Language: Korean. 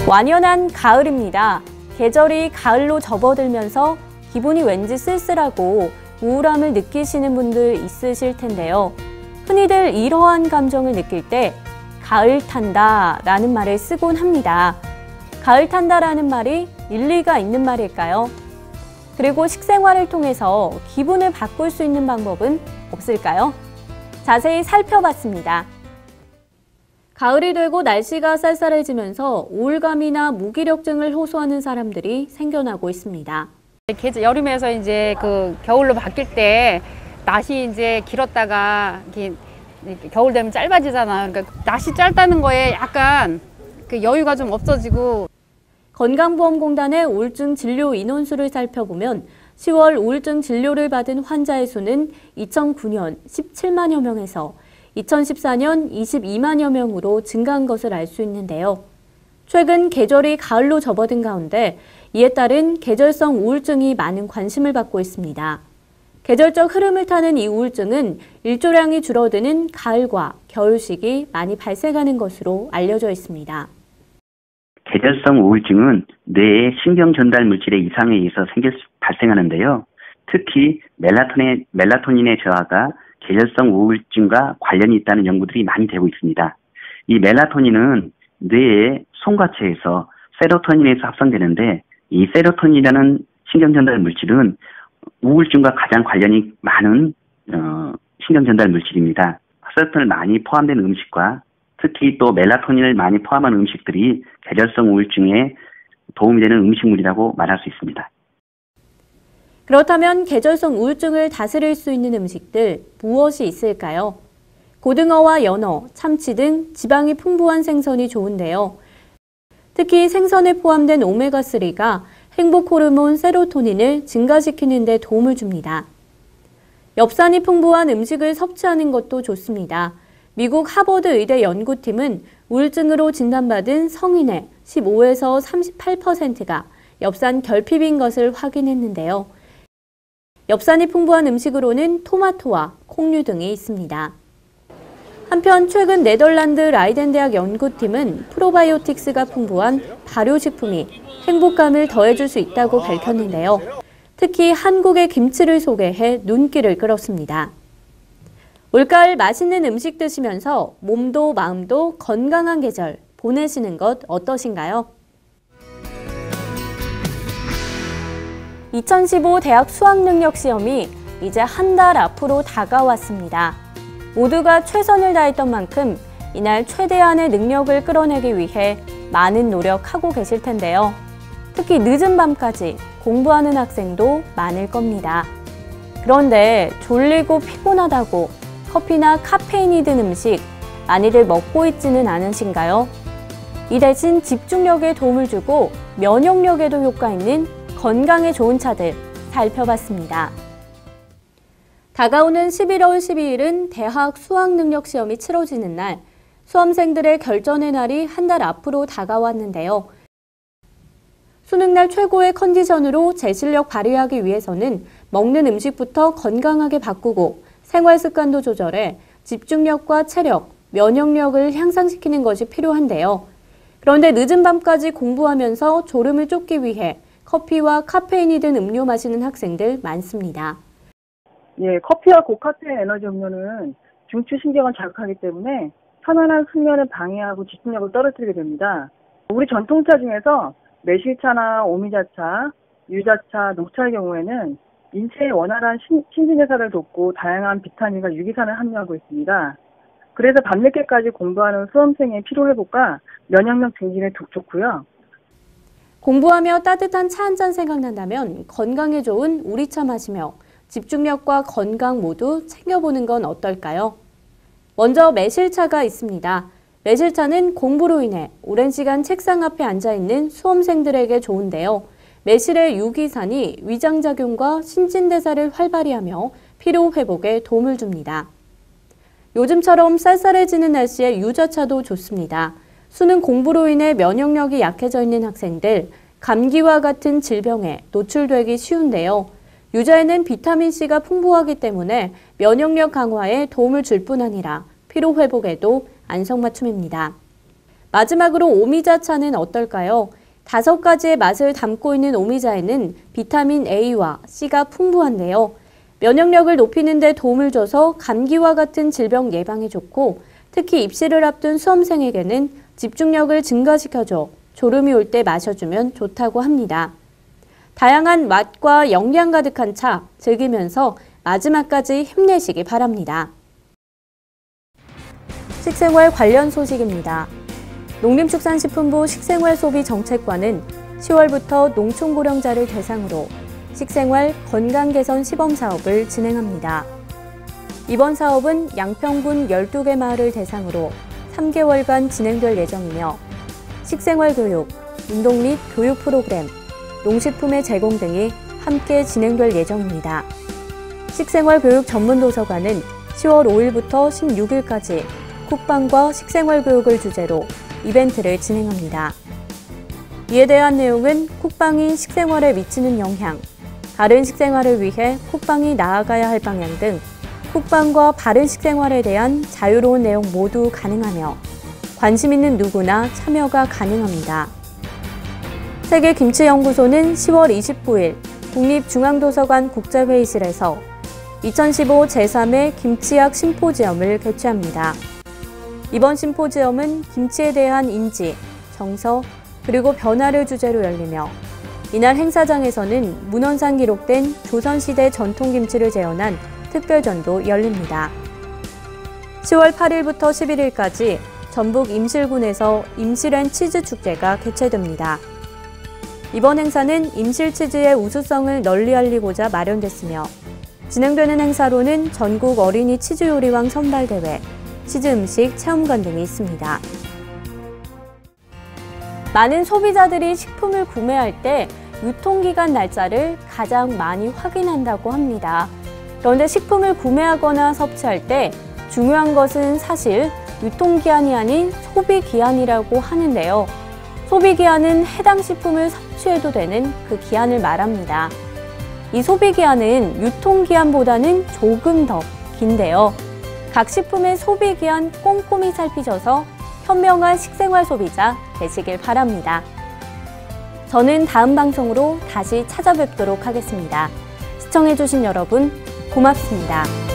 완연한 가을입니다. 계절이 가을로 접어들면서 기분이 왠지 쓸쓸하고 우울함을 느끼시는 분들 있으실 텐데요. 흔히들 이러한 감정을 느낄 때 가을 탄다 라는 말을 쓰곤 합니다. 가을 탄다라는 말이 일리가 있는 말일까요? 그리고 식생활을 통해서 기분을 바꿀 수 있는 방법은 없을까요? 자세히 살펴봤습니다. 가을이 되고 날씨가 쌀쌀해지면서 우울감이나 무기력증을 호소하는 사람들이 생겨나고 있습니다. 여름에서 이제 겨울로 바뀔 때 낮이 이제 길었다가 겨울 되면 짧아지잖아요. 그러니까 낮이 짧다는 거에 약간 여유가 좀 없어지고. 건강보험공단의 우울증 진료 인원수를 살펴보면 10월 우울증 진료를 받은 환자의 수는 2009년 17만여 명에서 2014년 22만여 명으로 증가한 것을 알 수 있는데요. 최근 계절이 가을로 접어든 가운데 이에 따른 계절성 우울증이 많은 관심을 받고 있습니다. 계절적 흐름을 타는 이 우울증은 일조량이 줄어드는 가을과 겨울 시기 많이 발생하는 것으로 알려져 있습니다. 계절성 우울증은 뇌의 신경 전달 물질의 이상에 의해서 발생하는데요. 특히 멜라토닌의 저하가 계절성 우울증과 관련이 있다는 연구들이 많이 되고 있습니다. 이 멜라토닌은 뇌의 송과체에서 세로토닌에서 합성되는데 이 세로토닌이라는 신경 전달 물질은 우울증과 가장 관련이 많은 신경 전달 물질입니다. 세로토닌을 많이 포함된 음식과 특히 또 멜라토닌을 많이 포함한 음식들이 계절성 우울증에 도움이 되는 음식물이라고 말할 수 있습니다. 그렇다면 계절성 우울증을 다스릴 수 있는 음식들 무엇이 있을까요? 고등어와 연어, 참치 등 지방이 풍부한 생선이 좋은데요. 특히 생선에 포함된 오메가3가 행복 호르몬 세로토닌을 증가시키는 데 도움을 줍니다. 엽산이 풍부한 음식을 섭취하는 것도 좋습니다. 미국 하버드 의대 연구팀은 우울증으로 진단받은 성인의 15에서 38%가 엽산 결핍인 것을 확인했는데요. 엽산이 풍부한 음식으로는 토마토와 콩류 등이 있습니다. 한편 최근 네덜란드 라이덴 대학 연구팀은 프로바이오틱스가 풍부한 발효식품이 행복감을 더해줄 수 있다고 밝혔는데요. 특히 한국의 김치를 소개해 눈길을 끌었습니다. 올가을 맛있는 음식 드시면서 몸도 마음도 건강한 계절 보내시는 것 어떠신가요? 2015 대학 수학능력시험이 이제 한 달 앞으로 다가왔습니다. 모두가 최선을 다했던 만큼 이날 최대한의 능력을 끌어내기 위해 많은 노력하고 계실 텐데요. 특히 늦은 밤까지 공부하는 학생도 많을 겁니다. 그런데 졸리고 피곤하다고 커피나 카페인이 든 음식 많이들 먹고 있지는 않으신가요? 이 대신 집중력에 도움을 주고 면역력에도 효과 있는 건강에 좋은 차들 살펴봤습니다. 다가오는 11월 12일은 대학 수학능력시험이 치러지는 날, 수험생들의 결전의 날이 한 달 앞으로 다가왔는데요. 수능날 최고의 컨디션으로 제 실력 발휘하기 위해서는 먹는 음식부터 건강하게 바꾸고 생활 습관도 조절해 집중력과 체력, 면역력을 향상시키는 것이 필요한데요. 그런데 늦은 밤까지 공부하면서 졸음을 쫓기 위해 커피와 카페인이 든 음료 마시는 학생들 많습니다. 커피와 고카페인 에너지 음료는 중추신경을 자극하기 때문에 편안한 숙면을 방해하고 집중력을 떨어뜨리게 됩니다. 우리 전통차 중에서 매실차나 오미자차, 유자차, 녹차의 경우에는 인체의 원활한 신진대사를 돕고 다양한 비타민과 유기산을 함유하고 있습니다. 그래서 밤늦게까지 공부하는 수험생의 피로회복과 면역력 증진에 좋고요. 공부하며 따뜻한 차 한 잔 생각난다면 건강에 좋은 우리차 마시며 집중력과 건강 모두 챙겨보는 건 어떨까요? 먼저 매실차가 있습니다. 매실차는 공부로 인해 오랜 시간 책상 앞에 앉아있는 수험생들에게 좋은데요. 매실의 유기산이 위장작용과 신진대사를 활발히 하며 피로회복에 도움을 줍니다. 요즘처럼 쌀쌀해지는 날씨에 유자차도 좋습니다. 수능 공부로 인해 면역력이 약해져 있는 학생들, 감기와 같은 질병에 노출되기 쉬운데요. 유자에는 비타민C가 풍부하기 때문에 면역력 강화에 도움을 줄 뿐 아니라 피로회복에도 안성맞춤입니다. 마지막으로 오미자차는 어떨까요? 5가지의 맛을 담고 있는 오미자에는 비타민 A와 C가 풍부한데요. 면역력을 높이는 데 도움을 줘서 감기와 같은 질병 예방에 좋고 특히 입시를 앞둔 수험생에게는 집중력을 증가시켜줘 졸음이 올 때 마셔주면 좋다고 합니다. 다양한 맛과 영양 가득한 차 즐기면서 마지막까지 힘내시기 바랍니다. 식생활 관련 소식입니다. 농림축산식품부 식생활소비정책관은 10월부터 농촌고령자를 대상으로 식생활 건강개선 시범사업을 진행합니다. 이번 사업은 양평군 12개 마을을 대상으로 3개월간 진행될 예정이며 식생활 교육, 운동 및 교육 프로그램, 농식품의 제공 등이 함께 진행될 예정입니다. 식생활 교육 전문 도서관은 10월 5일부터 16일까지 쿡방과 식생활 교육을 주제로 이벤트를 진행합니다. 이에 대한 내용은 쿡방이 식생활에 미치는 영향, 바른 식생활을 위해 쿡방이 나아가야 할 방향 등 쿡방과 바른 식생활에 대한 자유로운 내용 모두 가능하며 관심 있는 누구나 참여가 가능합니다. 세계김치연구소는 10월 29일 국립중앙도서관 국제회의실에서 2015 제3회 김치학 심포지엄을 개최합니다. 이번 심포지엄은 김치에 대한 인지, 정서, 그리고 변화를 주제로 열리며 이날 행사장에서는 문헌상 기록된 조선시대 전통김치를 재현한 특별전도 열립니다. 10월 8일부터 11일까지 전북 임실군에서 임실앤 치즈축제가 개최됩니다. 이번 행사는 임실치즈의 우수성을 널리 알리고자 마련됐으며 진행되는 행사로는 전국 어린이 치즈요리왕 선발대회, 치즈음식 체험관 등이 있습니다. 많은 소비자들이 식품을 구매할 때 유통기간 날짜를 가장 많이 확인한다고 합니다. 그런데 식품을 구매하거나 섭취할 때 중요한 것은 사실 유통기한이 아닌 소비기한이라고 하는데요. 소비기한은 해당 식품을 섭취해도 되는 그 기한을 말합니다. 이 소비기한은 유통기한보다는 조금 더 긴데요. 각 식품의 소비기한 꼼꼼히 살피셔서 현명한 식생활 소비자 되시길 바랍니다. 저는 다음 방송으로 다시 찾아뵙도록 하겠습니다. 시청해주신 여러분 고맙습니다.